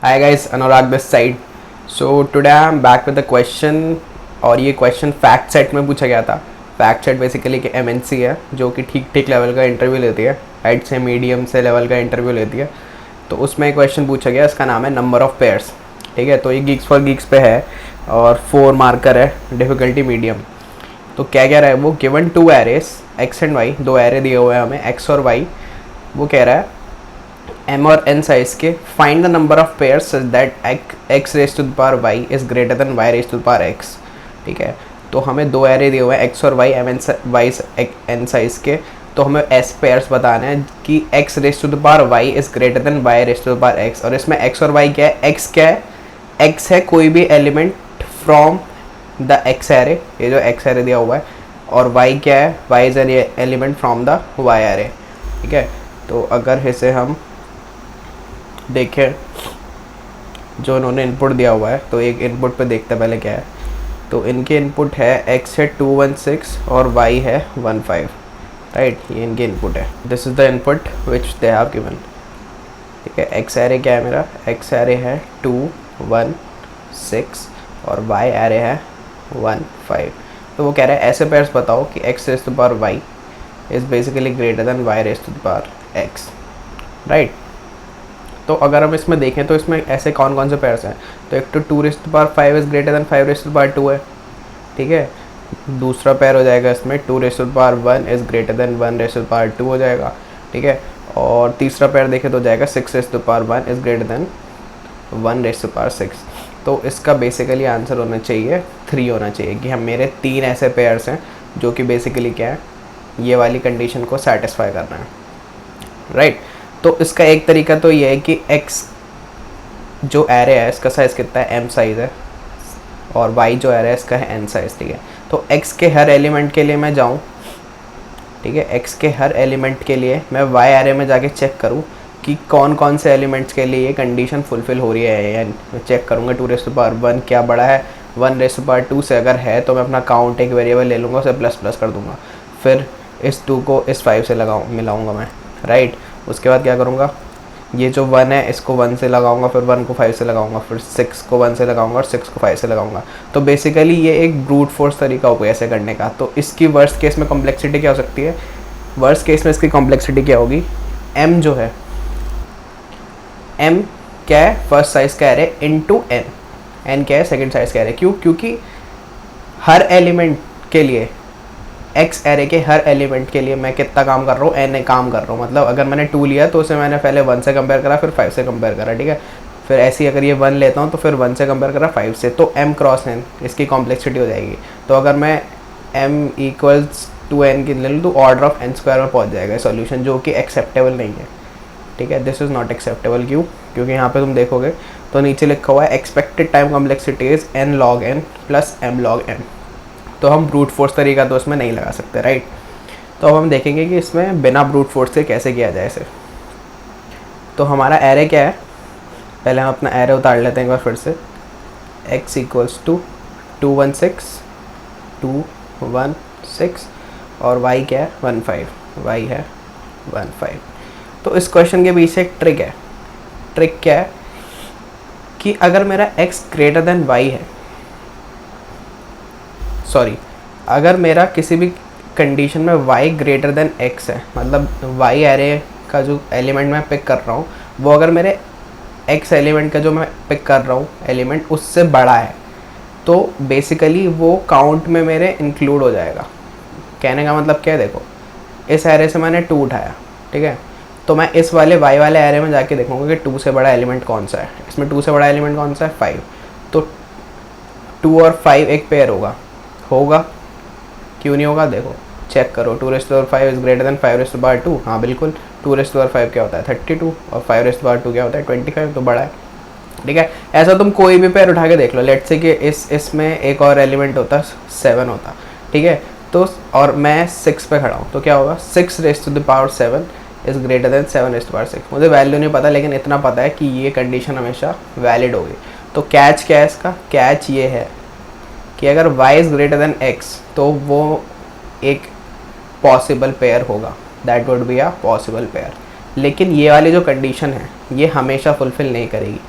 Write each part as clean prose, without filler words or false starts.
Hi guys, Anurag this side. So today I am back with a question और ये question fact set में पूछा गया था. फैक्ट सेट बेसिकली कि MNC है जो कि ठीक ठीक लेवल का इंटरव्यू लेती है, हाइट से मीडियम से लेवल का इंटरव्यू लेती है. तो उसमें एक क्वेश्चन पूछा गया, इसका नाम है नंबर ऑफ पेयर्स. ठीक है, तो ये गीक्स फॉर गीक्स पे है और 4 मार्कर है, डिफ़िकल्टी मीडियम. तो क्या कह रहा है वो, given 2 arrays X and Y, 2 array दिए हुए हैं हमें एक्स और वाई. वो कह रहा है m और n साइज के find the number of pairs such that x raise to the power y is greater than y raise to the power x. ठीक है, तो हमें 2 एरे दिए हुए हैं x और y, y n साइज के. तो हमें s पेयर्स बताना है कि x raise to the power y is greater than y raise to the power x. और इसमें x और y क्या है, x क्या है, x है कोई भी element from the x array, ये जो x एरे दिया हुआ है. और y क्या है, y is an element from the y array. ठीक है, तो अगर इसे हम देखें जो उन्होंने इनपुट दिया हुआ है, तो एक इनपुट पे देखते हैं पहले क्या है. तो इनके इनपुट है x है 216 और y है 15. राइट, ये इनके इनपुट है. This is the input which they have given. ठीक है, x एरे क्या है मेरा, x एरे है 216 और y एरे है 15. तो वो कह रहे हैं ऐसे पेयर्स बताओ कि x raise to power y is basically greater than y raise to power x. Right, तो अगर हम इसमें देखें तो इसमें ऐसे कौन कौन से पेयर्स हैं. तो एक तो 2 raise to power 5 is greater than 5 raise to power 2 है. ठीक है, दूसरा पेयर हो जाएगा इसमें 2 raise to power 1 is greater than 1 raise to power 2 हो जाएगा. ठीक है, और तीसरा पेयर देखें तो जाएगा 6 raise to power 1 is greater than 1 raise to power 6. तो इसका बेसिकली आंसर होना चाहिए 3 होना चाहिए कि हम मेरे 3 ऐसे पेयर्स हैं जो कि बेसिकली क्या है, ये वाली कंडीशन को सेटिस्फाई करना है. राइट, तो इसका एक तरीका तो ये है कि x जो एरे है इसका साइज़ कितना है, m साइज़ है, और y जो एरे है इसका है n साइज़. ठीक है, तो x के हर एलिमेंट के लिए मैं जाऊँ. ठीक है, x के हर एलिमेंट के लिए मैं y एरे में जाके चेक करूँ कि कौन कौन से एलिमेंट्स के लिए ये कंडीशन फुलफ़िल हो रही है. या मैं चेक करूँगा 2 रेज टू पावर 1 क्या बड़ा है 1 रेज टू पावर 2 से. अगर है तो मैं अपना काउंट एक वेरिएबल ले लूँगा, उसे प्लस प्लस कर दूँगा, फिर इस 2 को इस 5 से मिलाऊँगा मैं. राइट, उसके बाद क्या करूँगा, ये जो 1 है इसको 1 से लगाऊंगा, फिर 1 को 5 से लगाऊंगा, फिर 6 को 1 से लगाऊंगा और 6 को 5 से लगाऊंगा. तो बेसिकली ये एक ब्रूट फोर्स तरीका हो गया ऐसे करने का. तो इसकी वर्स्ट केस में कॉम्प्लेक्सिटी क्या हो सकती है, वर्स्ट केस में इसकी कॉम्प्लेक्सिटी क्या होगी, m जो है, m क्या है, फर्स्ट साइज का एरे इनटू n क्या है, सेकंड साइज का एरे. क्यों, क्योंकि हर एलिमेंट के लिए x एरे के हर एलिमेंट के लिए मैं कितना काम कर रहा हूँ, n काम कर रहा हूँ. मतलब अगर मैंने 2 लिया तो उसे मैंने पहले 1 से कंपेयर करा, फिर 5 से कंपेयर करा. ठीक है, फिर ऐसे ही अगर ये 1 लेता हूँ तो फिर 1 से कंपेयर करा 5 से, तो m क्रॉस n इसकी कॉम्प्लेक्सिटी हो जाएगी. तो अगर मैं m इक्वल्स टू n की ले लूँ तो ऑर्डर ऑफ n स्क्वायर में पहुँच जाएगा सॉल्यूशन, जो कि एक्सेप्टेबल नहीं है. ठीक है, दिस इज़ नॉट एक्सेप्टेबल. क्यों, क्योंकि यहाँ पर तुम देखोगे तो नीचे लिखा हुआ है expected time complexity is n log n plus m log n. तो हम ब्रूट फोर्स तरीका तो इसमें नहीं लगा सकते. राइट, तो अब हम देखेंगे कि इसमें बिना ब्रूट फोर्स से कैसे किया जाए इसे. तो हमारा एरे क्या है, पहले हम अपना एरे उतार लेते हैं एक बार फिर से. x इक्वल्स टू 216 216 और y क्या है 15, y है 15. तो इस क्वेश्चन के पीछे एक ट्रिक है. ट्रिक क्या है कि अगर मेरा x ग्रेटर देन y है, सॉरी, अगर मेरा किसी भी कंडीशन में y ग्रेटर देन x है, मतलब y एरे का जो एलिमेंट मैं पिक कर रहा हूँ वो अगर मेरे x एलिमेंट का जो मैं पिक कर रहा हूँ एलिमेंट उससे बड़ा है, तो बेसिकली वो काउंट में मेरे इंक्लूड हो जाएगा. कहने का मतलब क्या है, देखो इस एरे से मैंने 2 उठाया. ठीक है, तो मैं इस वाले y वाले एरे में जाके देखूँगा कि 2 से बड़ा एलिमेंट कौन सा है. इसमें 2 से बड़ा एलिमेंट कौन सा है, 5. तो 2 और 5 एक पेयर होगा, क्यों नहीं होगा, देखो चेक करो. 2 raise to power 5 is greater than 5 raise to power 2. हाँ बिल्कुल, 2 रेज टू पावर 5 क्या होता है 32 और 5 रेज टू पावर 2 क्या होता है 25, तो बड़ा है. ठीक है, ऐसा तुम कोई भी पेयर उठा के देख लो. लेट्स से कि इसमें एक और एलिमेंट होता 7 होता. ठीक है, तो और मैं 6 पे खड़ा हूँ, तो क्या होगा 6 raise to the power 7 is greater than 7 raise to power 6. मुझे वैल्यू नहीं पता, लेकिन इतना पता है कि ये कंडीशन हमेशा वैलिड होगी. तो कैच क्या है इसका, कैच ये है कि अगर y is greater then x तो वो एक पॉसिबल पेयर होगा, that would be a possible pair. लेकिन ये वाली जो कंडीशन है ये हमेशा फुलफ़िल नहीं करेगी.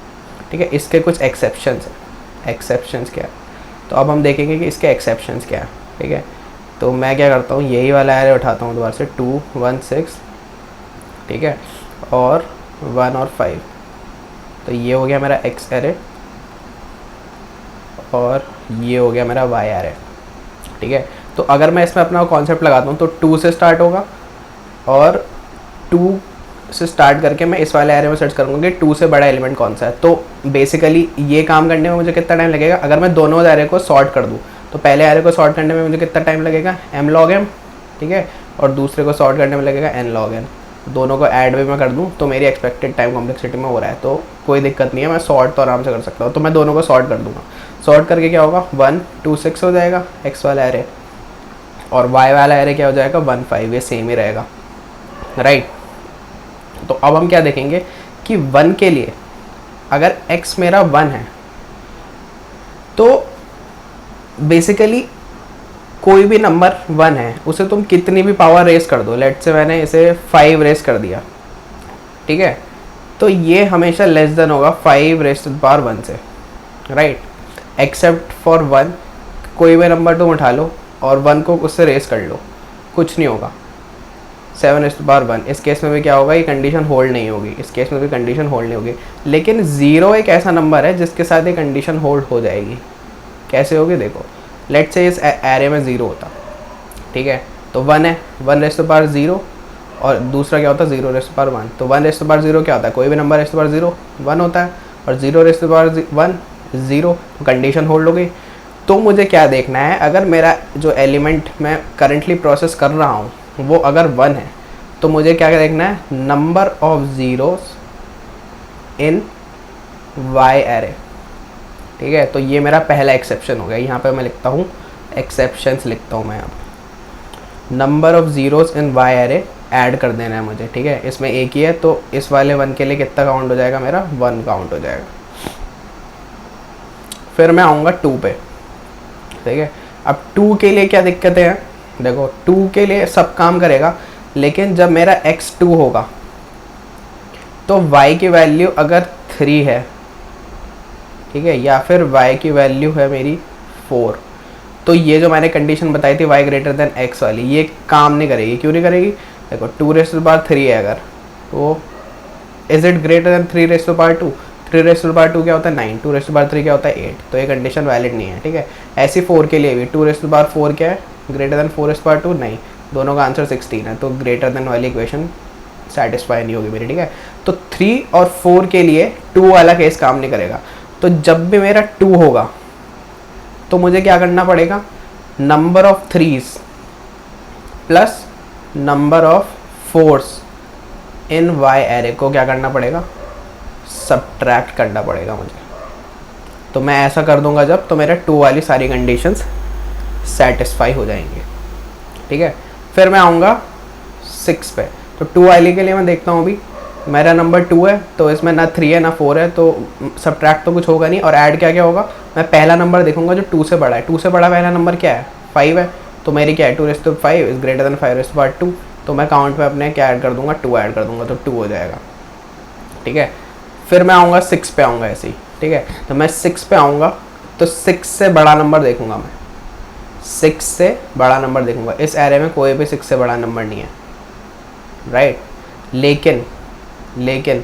ठीक है, इसके कुछ एक्सेप्शंस हैं। एक्सेप्शंस क्या है, तो अब हम देखेंगे कि इसके एक्सेप्शंस क्या है। ठीक है, तो मैं क्या करता हूँ, यही वाला एरे उठाता हूँ दोबारा से 2 1 6, ठीक है, और 1 और 5। तो ये हो गया मेरा एक्स एरे और ये हो गया मेरा वाई एरे। ठीक है, तो अगर मैं इसमें अपना कॉन्सेप्ट लगाता हूँ तो 2 से स्टार्ट होगा और 2 से स्टार्ट करके मैं इस वाले एरे में सर्च करूँगा कि 2 से बड़ा एलिमेंट कौन सा है। तो बेसिकली ये काम करने में मुझे कितना टाइम लगेगा, अगर मैं दोनों एरे को सॉर्ट कर दूँ तो पहले एरे को सॉर्ट करने में मुझे कितना टाइम लगेगा, m log m, ठीक है, और दूसरे को सॉर्ट करने में लगेगा n log n। दोनों को ऐड भी मैं कर दूँ तो मेरी एक्सपेक्टेड टाइम कॉम्प्लेक्सिटी में हो रहा है, तो कोई दिक्कत नहीं है, मैं सॉर्ट तो आराम से कर सकता हूँ। तो मैं दोनों को सॉर्ट कर दूँगा, सॉर्ट करके क्या होगा 1 2 6 हो जाएगा x वाला एरे, और y वाला एरे क्या हो जाएगा 1 5, ये सेम ही रहेगा, राइट। तो अब हम क्या देखेंगे कि 1 के लिए अगर x मेरा 1 है तो बेसिकली कोई भी नंबर 1 है उसे तुम कितनी भी पावर रेस कर दो, लेट से मैंने इसे 5 रेस कर दिया, ठीक है, तो ये हमेशा लेस देन होगा 5 रेस टू द पावर 1 से, राइट, एक्सेप्ट फॉर 1। कोई भी नंबर तुम उठा लो और 1 को उससे रेस कर लो, कुछ नहीं होगा, 7 रेस टू द पावर 1। इस केस में भी क्या होगा, ये कंडीशन होल्ड नहीं होगी, इस केस में भी कंडीशन होल्ड नहीं होगी। लेकिन 0 एक ऐसा नंबर है जिसके साथ ये कंडीशन होल्ड हो जाएगी। कैसे होगी देखो, लेट से इस एरे में 0 होता, ठीक है, तो 1 है, 1 रेस टू पावर 0, और दूसरा क्या होता है 0 रेस टू पावर 1। तो 1 रेस टू पावर 0 क्या होता है, कोई भी नंबर रेस टू पावर 0 1 होता है, और 0 रेस टू पावर 1 0, तो कंडीशन होल्ड हो गई। तो मुझे क्या देखना है, अगर मेरा जो एलिमेंट मैं करंटली प्रोसेस कर रहा हूँ वो अगर 1 है तो मुझे क्या देखना है, number of zeros in Y array, ठीक है। तो ये मेरा पहला एक्सेप्शन हो गया, यहाँ पे मैं लिखता हूँ एक्सेप्शंस लिखता हूँ मैं यहाँ पे, number of zeros in Y array add कर देना है मुझे, ठीक है। इसमें एक ही है तो इस वाले 1 के लिए कितना काउंट हो जाएगा, मेरा 1 काउंट हो जाएगा। फिर मैं आऊँगा 2 पे, ठीक है। अब 2 के लिए क्या दिक्कतें हैं, देखो 2 के लिए सब काम करेगा, लेकिन जब मेरा x2 होगा तो y की वैल्यू अगर 3 है, ठीक है, या फिर y की वैल्यू है मेरी 4, तो ये जो मैंने कंडीशन बताई थी y ग्रेटर देन x वाली, ये काम नहीं करेगी। क्यों नहीं करेगी, देखो 2 रेस टू द पावर 3 है अगर, तो is it greater than 3 raise to the power 2, 3 raise to the power 2 क्या होता है 9, 2 रेस टू द पावर 3 क्या होता है 8, तो ये कंडीशन वैलिड नहीं है, ठीक है। ऐसी 4 के लिए भी 2 रेस टू द पावर 4 क्या है, greater than 4 raise to the power 2 नहीं, दोनों का आंसर 16 है, तो ग्रेटर देन वाली इक्वेशन सेटिस्फाई नहीं होगी मेरी, ठीक है। तो 3 और 4 के लिए 2 वाला केस काम नहीं करेगा। तो जब भी मेरा 2 होगा तो मुझे क्या करना पड़ेगा, number of 3s plus number of 4s in y array को क्या करना पड़ेगा, सब्ट्रैक्ट करना पड़ेगा मुझे। तो मैं ऐसा कर दूंगा जब, तो मेरे 2 वाली सारी कंडीशंस सेटिस्फाई हो जाएंगे, ठीक है। फिर मैं आऊँगा 6 पे, तो 2 वाली के लिए मैं देखता हूँ अभी मेरा नंबर 2 है, तो इसमें ना 3 है ना 4 है, तो सब्ट्रैक्ट तो कुछ होगा नहीं, और ऐड क्या क्या होगा, मैं पहला नंबर देखूंगा जो 2 से बड़ा है। 2 से बड़ा पहला नंबर क्या है 5 है, तो मेरी क्या है 2 raise to 5 is greater than 5 raise to power 2, तो मैं काउंट में अपने क्या ऐड कर दूंगा 2 ऐड कर दूंगा, तो 2 हो जाएगा, ठीक है। फिर मैं आऊँगा 6 पे आऊँगा ऐसे ही, ठीक है। तो मैं 6 पे आऊँगा तो 6 से बड़ा नंबर देखूंगा मैं, 6 से बड़ा नंबर देखूंगा। इस एरे में कोई भी 6 से बड़ा नंबर नहीं है, राइट। लेकिन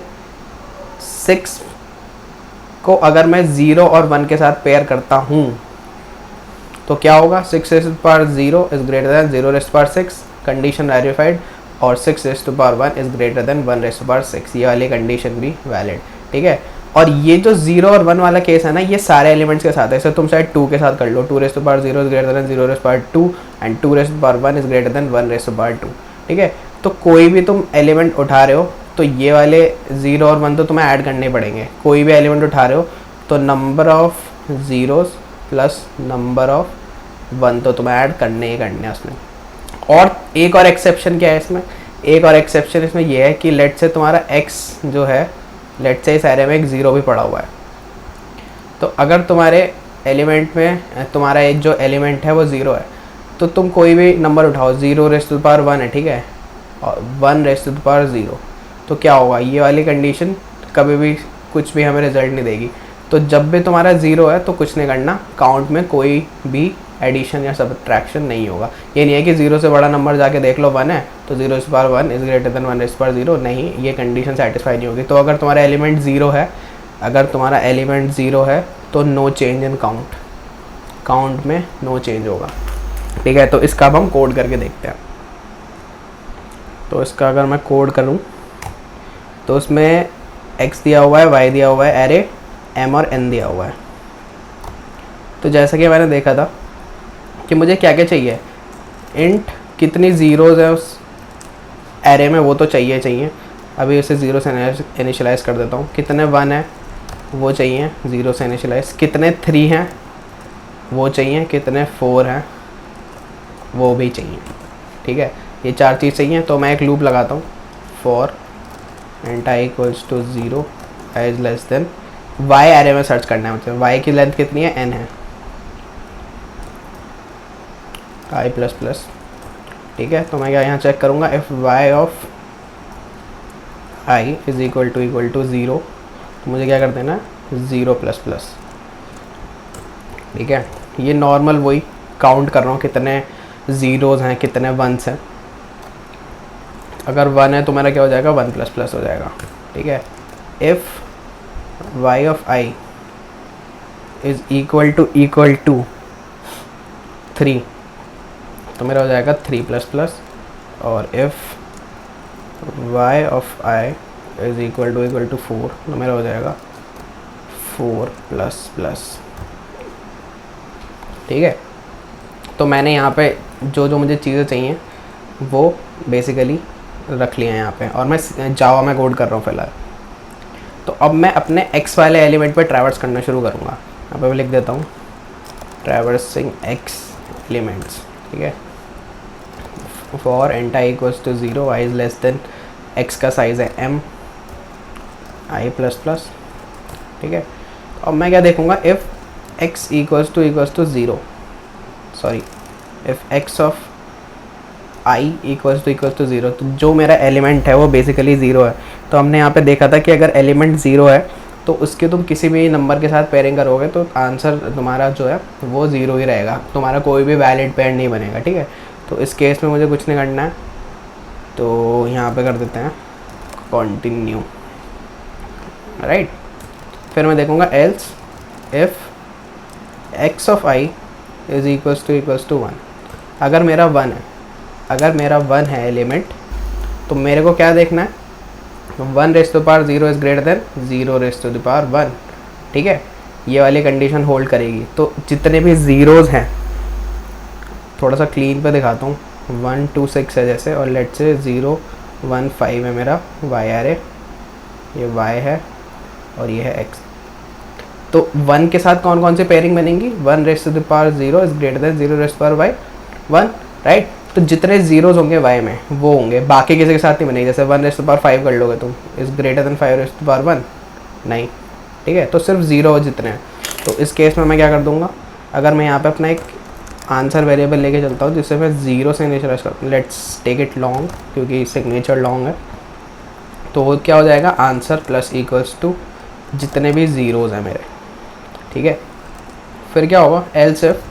6 को अगर मैं 0 और 1 के साथ पेयर करता हूँ तो क्या होगा, 6 raise to power 0 is greater than 0 raise to power 6, condition verified, और 6 raise to power 1 is greater than 1 raise to power 6, ये वाली कंडीशन भी वैलिड, ठीक है। और ये जो 0 और 1 वाला केस है ना, ये सारे एलिमेंट्स के साथ है, इसे तुम शायद 2 के साथ कर लो, 2 raise to power 0 is greater than 0 raise to power 2 and 2 raise to power 1 is greater than 1 raise to power 2, ठीक है। तो कोई भी तुम एलिमेंट उठा रहे हो तो ये वाले 0 और 1 तो तुम्हें ऐड करने पड़ेंगे। कोई भी एलिमेंट उठा रहे हो तो number of zeros plus number of 1 तो तुम्हें ऐड करने ही करने हैं उसमें। और एक और एक्सेप्शन क्या है इसमें, एक और एक्सेप्शन इसमें यह है कि लेट से तुम्हारा x जो है, लेट से इस एरे में एक 0 भी पड़ा हुआ है, तो अगर तुम्हारे एलिमेंट में तुम्हारा एक जो एलिमेंट है वो 0 है, तो तुम कोई भी नंबर उठाओ, 0 रेस टू द पावर 1 है, ठीक है, और 1 रेस टू द पावर 0, तो क्या होगा, ये वाली कंडीशन कभी भी कुछ भी हमें रिजल्ट नहीं देगी। तो जब भी तुम्हारा 0 है तो कुछ नहीं करना, काउंट में कोई भी एडिशन या सब्ट्रैक्शन नहीं होगा। ये नहीं है कि 0 से बड़ा नंबर जाके देख लो 1 है तो 0 1 इज़ ग्रेटर देन 1 0, नहीं, ये कंडीशन सेटिस्फाई नहीं होगी। तो अगर तुम्हारा एलिमेंट 0 है, अगर तुम्हारा एलिमेंट 0 है तो no change in count, count में नो चेंज होगा। ठीक है, तो इसका अब हम कोड करके देखते हैं। तो इसका अगर मैं कोड करूँ तो उसमें x दिया हुआ है, y दिया हुआ है, एरे m और n दिया हुआ है। तो जैसा कि मैंने देखा था कि मुझे क्या क्या चाहिए, इंट कितनी ज़ीरोज़ है उस एरे में वो तो चाहिए। अभी उसे 0 से इनिशियलाइज़ कर देता हूँ। कितने 1 है वो चाहिए, 0 से इनिशियलाइज़। कितने 3 हैं वो चाहिए, कितने 4 हैं वो भी चाहिए। ठीक है, ये 4 चीज़ चाहिए। तो मैं एक लूप लगाता हूँ, for int i equals to 0 i is less than, y array में सर्च करना है मुझे। y की लेंथ कितनी है, n है, i प्लस प्लस। ठीक है, तो मैं क्या यहाँ चेक करूँगा, if y of i is equal to 0, तो मुझे क्या कर देना है 0 प्लस प्लस। ठीक है, ये नॉर्मल वही काउंट कर रहा हूँ कितने ज़ीरोज़ हैं कितने 1s हैं। अगर 1 है तो मेरा क्या हो जाएगा, 1 प्लस प्लस हो जाएगा। ठीक है, if y of i is equal to 3, तो मेरा हो जाएगा 3 प्लस प्लस। और if y of i is equal to 4, तो मेरा हो जाएगा 4 प्लस प्लस। ठीक है, तो मैंने यहाँ पे जो मुझे चीज़ें चाहिए वो बेसिकली रख लिया है यहाँ पे, और मैं जावा में कोड कर रहा हूँ फ़िलहाल। तो अब मैं अपने x वाले एलिमेंट पे ट्रैवर्स करना शुरू करूँगा। यहाँ पे मैं लिख देता हूँ ट्रैवर्सिंग x एलिमेंट्स। ठीक है, for int i equals to 0 i is less than, x का साइज़ है m i प्लस प्लस। ठीक है, अब मैं क्या देखूँगा, if x equals to 0, sorry, if x of i equals to 0, तो जो मेरा एलिमेंट है वो बेसिकली 0 है। तो हमने यहाँ पे देखा था कि अगर एलिमेंट 0 है तो उसके तुम किसी भी नंबर के साथ पेयरिंग करोगे तो आंसर तुम्हारा जो है वो 0 ही रहेगा, तुम्हारा कोई भी वैलिड पेयर नहीं बनेगा। ठीक है, तो इस केस में मुझे कुछ नहीं करना है, तो यहाँ पे कर देते हैं कंटिन्यू, राइट। फिर मैं देखूँगा else if x of i is equals to 1। अगर मेरा 1 है, अगर मेरा 1 है एलिमेंट, तो मेरे को क्या देखना है, 1 raise to power 0 is greater than 0 raise to the power 1। ठीक है, ये वाली कंडीशन होल्ड करेगी। तो जितने भी ज़ीरोज़ हैं, थोड़ा सा क्लीन पे दिखाता हूँ, 1 2 6 है जैसे, और लेट से 0 1 5 है मेरा y एरे, ये y है और ये है x। तो 1 के साथ कौन कौन से पेयरिंग बनेंगी, 1 raise to the power 0 is greater than 0 raise to power 1, right. तो जितने ज़ीरोज़ होंगे y में वो होंगे, बाकी किसी के साथ नहीं बनेगी। जैसे 1 रेज़ टू पावर 5 कर लोगे तुम, is greater than 5 raise to power 1, नहीं। ठीक है, तो सिर्फ 0 जितने हैं। तो इस केस में मैं क्या कर दूंगा, अगर मैं यहाँ पे अपना एक आंसर वेरिएबल लेके चलता हूँ जिससे मैं 0 से इनिशियलाइज करता हूँ, लेट्स टेक इट लॉन्ग क्योंकि सिग्नेचर लॉन्ग है, तो वो क्या हो जाएगा, आंसर प्लस इक्वल्स टू जितने भी ज़ीरोज़ हैं मेरे। ठीक है, फिर क्या होगा, else if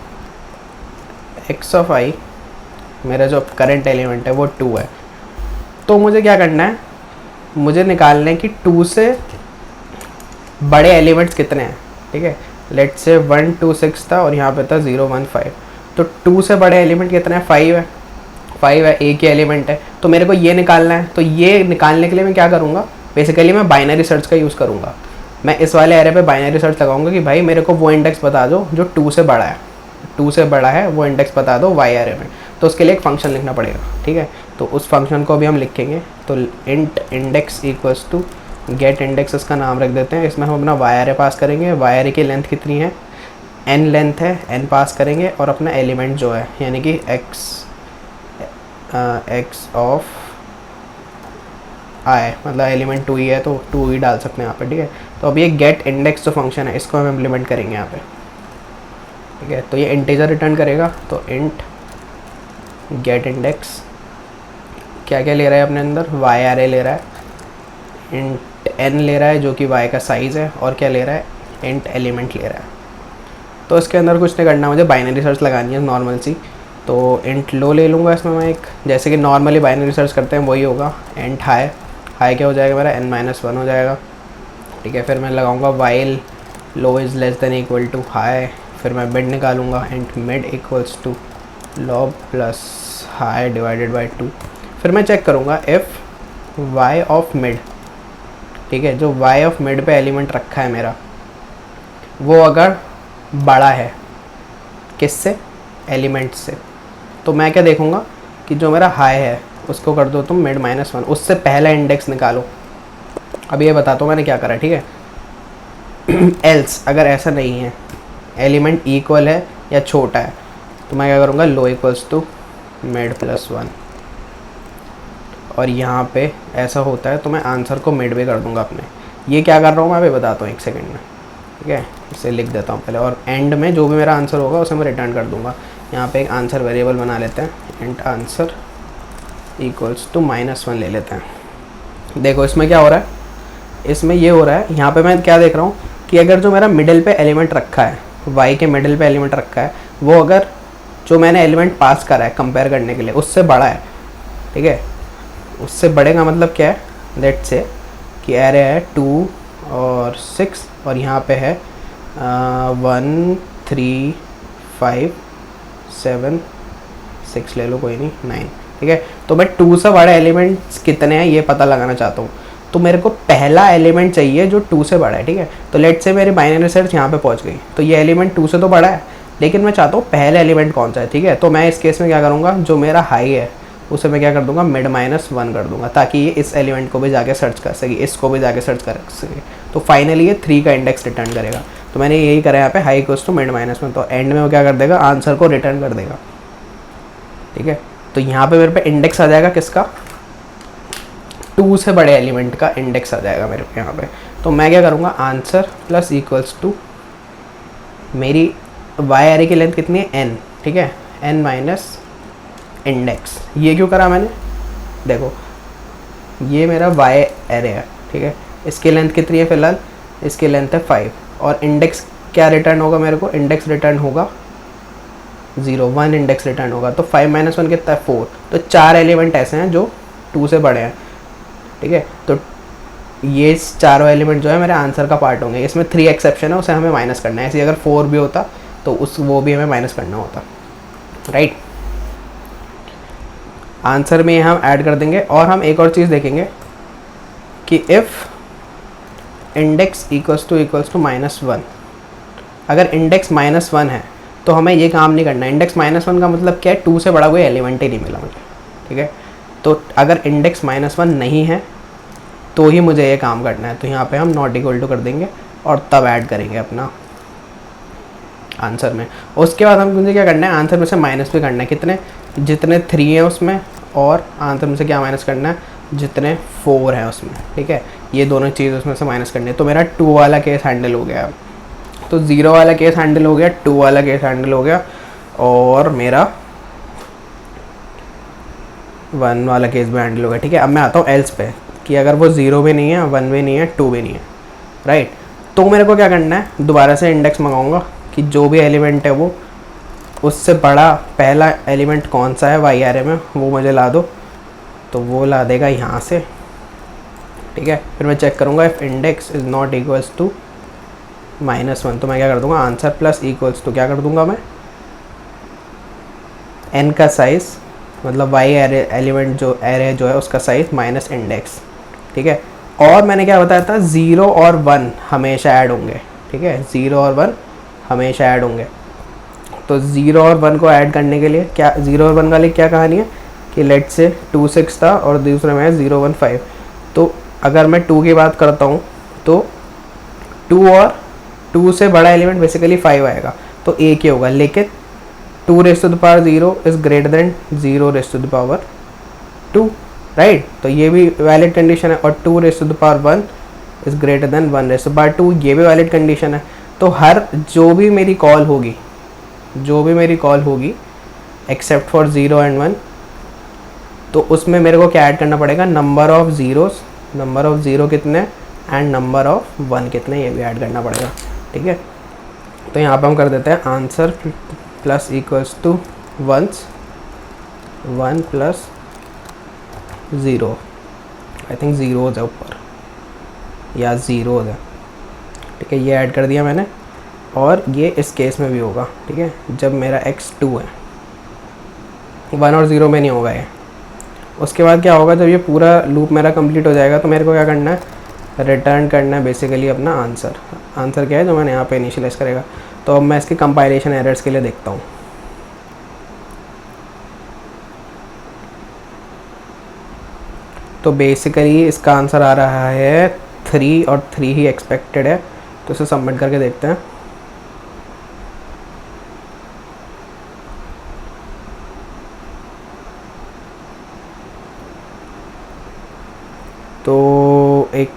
x of i, मेरा जो करंट एलिमेंट है वो 2 है, तो मुझे क्या करना है, मुझे निकालना है कि 2 से बड़े एलिमेंट्स कितने हैं। ठीक है, लेट्स से 1 2 6 था और यहाँ पे था 0 1 5, तो 2 से बड़े एलिमेंट कितने हैं, 5 है, एक ही एलिमेंट है। तो मेरे को ये निकालना है, तो ये निकालने के लिए मैं क्या करूँगा, बेसिकली मैं बाइनरी सर्च का यूज़ करूँगा। मैं इस वाले एरे पे बाइनरी सर्च लगाऊंगा कि भाई मेरे को वो इंडेक्स बता दो जो 2 से बड़ा है, 2 से बड़ा है वो इंडेक्स बता दो y एरे में। तो उसके लिए एक फंक्शन लिखना पड़ेगा। ठीक है, तो उस फंक्शन को भी हम लिखेंगे। तो int index equals to get index, इसका नाम रख देते हैं। इसमें हम अपना y एरे पास करेंगे, y एरे की लेंथ कितनी है, n लेंथ है, n पास करेंगे, और अपना एलिमेंट जो है यानी कि x ऑफ i, मतलब एलिमेंट 2 ही है तो 2 ही डाल सकते हैं यहाँ पे। ठीक है, तो अब ये गेट इंडेक्स जो फंक्शन है इसको हम इम्प्लीमेंट करेंगे यहाँ पे। ठीक है, तो ये इंटीजर रिटर्न करेगा, तो इंट गेट इंडेक्स क्या क्या ले रहा है अपने अंदर, y एरे ले रहा है, इंट n ले रहा है जो कि y का साइज़ है, और क्या ले रहा है, इंट एलिमेंट ले रहा है। तो इसके अंदर कुछ नहीं करना, मुझे बाइनरी सर्च लगानी है नॉर्मल सी। तो इंट लो ले लूँगा इसमें मैं एक, जैसे कि नॉर्मली बाइनरी सर्च करते हैं वही होगा। इंट हाई, हाई क्या हो जाएगा मेरा, n-1 हो जाएगा। ठीक है, फिर मैं लगाऊंगा while low is less than equal to high, फिर मैं मिड निकालूंगा, int mid equals to low plus high divided by 2। फिर मैं चेक करूँगा इफ़ वाई ऑफ मिड, ठीक है, जो वाई ऑफ मिड पे एलिमेंट रखा है मेरा, वो अगर बड़ा है किससे, एलिमेंट से, तो मैं क्या देखूँगा कि जो मेरा हाई है उसको कर दो तुम मिड-1, उससे पहला इंडेक्स निकालो। अब ये बताता हूँ मैंने क्या करा, ठीक है। एल्स अगर ऐसा नहीं है, एलिमेंट इक्वल है या छोटा है, तो मैं क्या करूँगा, लो इक्वल्स टू मिड+1, और यहाँ पे ऐसा होता है तो मैं आंसर को मिड पे कर दूँगा अपने। ये क्या कर रहा हूँ मैं अभी बताता हूँ 1 सेकंड में, ठीक है। इसे लिख देता हूँ पहले, और एंड में जो भी मेरा आंसर होगा उसे मैं रिटर्न कर दूँगा। यहाँ पे एक आंसर वेरिएबल बना लेते हैं, इंट आंसर इक्वल्स टू -1 ले लेते हैं। देखो इसमें क्या हो रहा है, इसमें ये हो रहा है, यहाँ पे मैं क्या देख रहा हूँ कि अगर जो मेरा मिडिल पे एलिमेंट रखा है, वाई के मिडिल पे एलिमेंट रखा है, वो अगर जो मैंने एलिमेंट पास करा है कंपेयर करने के लिए उससे बड़ा है, ठीक है, उससे बड़े का मतलब क्या है, लेट्स से कि एरे है 2 और 6, और यहाँ पे है 1 3 5 7 6 ले लो कोई नहीं, 9, ठीक है। तो मैं 2 से बड़े एलिमेंट्स कितने हैं ये पता लगाना चाहता हूँ, तो मेरे को पहला एलिमेंट चाहिए जो 2 से बड़ा है, ठीक है। तो लेट्स से मेरी बाइनरी सर्च यहाँ पे पहुँच गई, तो ये एलिमेंट 2 से तो बड़ा है, लेकिन मैं चाहता हूँ पहला एलिमेंट कौन सा है, ठीक है। तो मैं इस केस में क्या करूँगा, जो मेरा हाई है उसे मैं क्या कर दूँगा, मिड-1 कर दूँगा, ताकि ये इस एलिमेंट को भी जाके सर्च कर सके, इसको भी जाके सर्च कर सके। तो फाइनली ये 3 का इंडेक्स रिटर्न करेगा। तो मैंने यही करा यहाँ पे, हाई इक्वल्स टू मिड-1, तो एंड में वो क्या कर देगा, आंसर को रिटर्न कर देगा, ठीक है। तो यहाँ पे मेरे पे इंडेक्स आ जाएगा किसका, 2 से बड़े एलिमेंट का इंडेक्स आ जाएगा मेरे पे यहाँ पे। तो मैं क्या करूँगा, आंसर प्लस इक्वल्स टू मेरी वाई एरे की लेंथ कितनी है, n, ठीक है, n माइनस इंडेक्स। ये क्यों करा मैंने, देखो ये मेरा वाई एरे है, ठीक है, इसकी लेंथ कितनी है फिलहाल, इसकी लेंथ है 5, और इंडेक्स क्या रिटर्न होगा मेरे को, इंडेक्स रिटर्न होगा 0, 1 इंडेक्स रिटर्न होगा। तो 5 - 1 कितना है, 4। तो 4 एलिमेंट ऐसे हैं जो 2 से बड़े हैं, ठीक है। तो ये चारों एलिमेंट जो है मेरे आंसर का पार्ट होंगे। इसमें 3 एक्सेप्शन है, उसे हमें माइनस करना है। ऐसे अगर 4 भी होता तो वो भी हमें माइनस करना होता, राइट। आंसर में हम ऐड कर देंगे, और हम एक और चीज़ देखेंगे कि इफ़ इंडेक्स इक्वल्स टू -1, अगर इंडेक्स -1 है तो हमें ये काम नहीं करना है। इंडेक्स -1 का मतलब क्या है, 2 से बड़ा कोई एलिमेंट ही नहीं मिला मुझे, ठीक है। तो अगर इंडेक्स -1 नहीं है तो ही मुझे ये काम करना है। तो यहाँ पे हम नॉट इक्वल टू कर देंगे और तब ऐड करेंगे अपना आंसर में। उसके बाद हम मुझे क्या करना है, आंसर में से माइनस भी करना है, कितने, जितने 3 हैं उसमें, और आंसर में से क्या माइनस करना है, जितने 4 हैं उसमें, ठीक है। ये दोनों चीज़ उसमें से माइनस करनी है। तो मेरा 2 वाला केस हैंडल हो गया, तो 0 वाला केस हैंडल हो गया, 2 वाला केस हैंडल हो गया, और मेरा 1 वाला केस भी हैंडल हो गया, ठीक है। अब मैं आता हूँ एल्स पे, कि अगर वो 0 भी नहीं है, 1 भी नहीं है, 2 भी नहीं है, राइट। तो मेरे को क्या करना है, दोबारा से इंडेक्स मंगाऊंगा कि जो भी एलिमेंट है वो उससे बड़ा पहला एलिमेंट कौन सा है वाई एरे में, वो मुझे ला दो। तो वो ला देगा यहाँ से, ठीक है। फिर मैं चेक करूँगा if index is not equals to -1, तो मैं क्या कर दूँगा, आंसर प्लस इक्वल्स टू क्या कर दूँगा मैं, n का साइज़, मतलब वाई एरे एलिमेंट जो एरे जो है उसका साइज़ माइनस इंडेक्स, ठीक है। और मैंने क्या बताया था, 0 और 1 हमेशा ऐड होंगे, ठीक है, 0 और 1 हमेशा ऐड होंगे। तो 0 और 1 को ऐड करने के लिए क्या, 0 और 1 वाली क्या कहानी है कि लेट से 2 6 था और दूसरे में है 0 1 5। तो अगर मैं 2 की बात करता हूँ तो 2 और 2 से बड़ा एलिमेंट बेसिकली 5 आएगा, तो एक ही होगा। लेकिन 2 raised to the power 0 is greater than 0 raised to the power 2, right. तो ये भी वैलिड कंडीशन है, और 2 raised to the power 1 is greater than 1 raised to the power 2, ये भी वैलिड कंडीशन है। तो हर जो भी मेरी कॉल होगी एक्सेप्ट फॉर 0 एंड 1, तो उसमें मेरे को क्या ऐड करना पड़ेगा, number of zeros, number of zero कितने, एंड नंबर ऑफ 1 कितने, ये भी ऐड करना पड़ेगा, ठीक है। तो यहाँ पे हम कर देते हैं answer plus equals to once 1 प्लस 0, आई थिंक 0 है ऊपर या 0 है, ठीक है। ये ऐड कर दिया मैंने, और ये इस केस में भी होगा, ठीक है, जब मेरा x 2 है, 1 और 0 में नहीं होगा ये। उसके बाद क्या होगा, जब ये पूरा लूप मेरा कंप्लीट हो जाएगा तो मेरे को क्या करना है, रिटर्न करना है बेसिकली अपना आंसर। आंसर क्या है जो मैंने यहाँ पे इनिशियलाइज करेगा। तो अब मैं इसके कंपाइलेशन एरर्स के लिए देखता हूँ। तो बेसिकली इसका आंसर आ रहा है 3 और 3 ही एक्सपेक्टेड है, तो इसे सबमिट करके देखते हैं। तो एक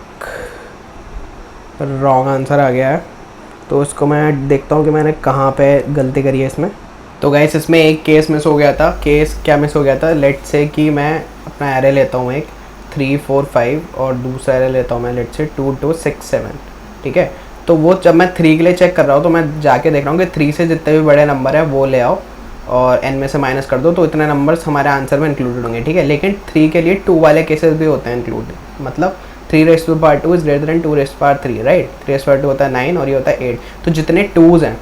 रॉन्ग आंसर आ गया है, तो इसको मैं देखता हूँ कि मैंने कहाँ पे गलती करी है इसमें। तो गाइस इसमें एक केस मिस हो गया था। केस क्या मिस हो गया था, लेट से कि मैं अपना एरे लेता हूँ एक 3 4 5 और दूसरा एरे लेता हूँ मैं लेट से 2 2 6 7, ठीक है। तो वो जब मैं 3 के लिए चेक कर रहा हूँ तो मैं जाके देख रहा हूँ कि 3 से जितने भी बड़े नंबर है वो ले आओ और n में से माइनस कर दो, तो इतने नंबर्स हमारे आंसर में इंक्लूडेड होंगे, ठीक है। लेकिन 3 के लिए 2 वाले केसेस भी होते हैं इंक्लूड, मतलब 3 raise to power 2 is greater than 2 raise to power 3, right. 3 raise to power 2 होता है 9 और ये होता है 8, तो जितने 2s हैं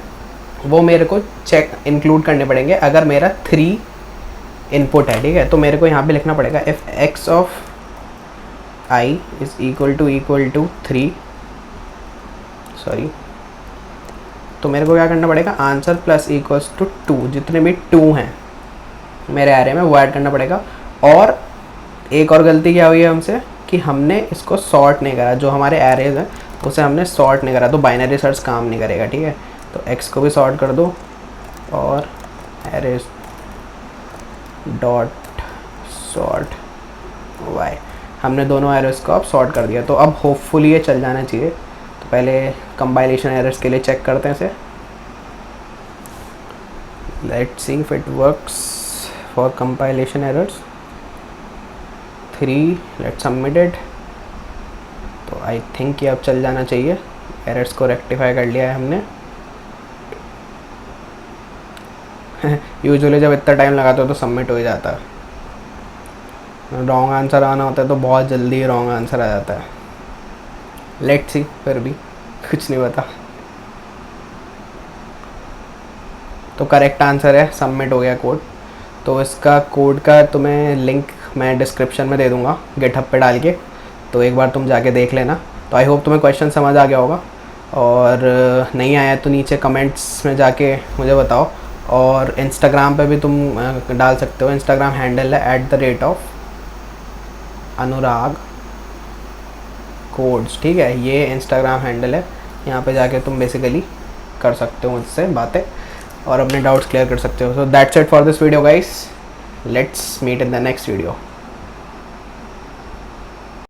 वो मेरे को चेक इंक्लूड करने पड़ेंगे अगर मेरा 3 इनपुट है, ठीक है। तो मेरे को यहाँ पे लिखना पड़ेगा if x of i is equal to 3, sorry, तो मेरे को क्या करना पड़ेगा, आंसर प्लस इक्वल्स टू 2, जितने भी 2 हैं मेरे एरे में वो ऐड करना पड़ेगा। और एक और गलती क्या हुई है हमसे कि हमने इसको सॉर्ट नहीं करा, जो हमारे एरेज हैं उसे हमने सॉर्ट नहीं करा, तो बाइनरी सर्च काम नहीं करेगा, ठीक है। तो x को भी सॉर्ट कर दो और एरेज डॉट सॉर्ट y, हमने दोनों एरर्स को अब सॉर्ट कर दिया। तो अब होपफुली ये चल जाना चाहिए। तो पहले कंपाइलेशन एरर्स के लिए चेक करते हैं इसे, let's see if it works for compilation errors 3, let's submit it. तो आई थिंक ये अब चल जाना चाहिए, एरर्स को रेक्टिफाई कर लिया है हमने। यूजुअली जब इतना टाइम लगाते हो तो सबमिट हो ही जाता है। रॉन्ग आंसर आना होता है तो बहुत जल्दी रॉन्ग आंसर आ जाता है। लेट्स सी, फिर भी कुछ नहीं पता। तो करेक्ट आंसर है, सबमिट हो गया कोड। तो इसका कोड का तुम्हें लिंक मैं डिस्क्रिप्शन में दे दूँगा गिटहब पे डाल के, तो एक बार तुम जाके देख लेना। तो आई होप तुम्हें क्वेश्चन समझ आ गया होगा, और नहीं आया तो नीचे कमेंट्स में जाके मुझे बताओ। और इंस्टाग्राम पे भी तुम डाल सकते हो, इंस्टाग्राम हैंडल है @अनुराग कोड्स, ठीक है। ये इंस्टाग्राम हैंडल है, यहाँ पे जाके तुम बेसिकली कर सकते हो मुझसे बातें और अपने डाउट्स क्लियर कर सकते हो। So that's it for this video guys, let's meet in the next video.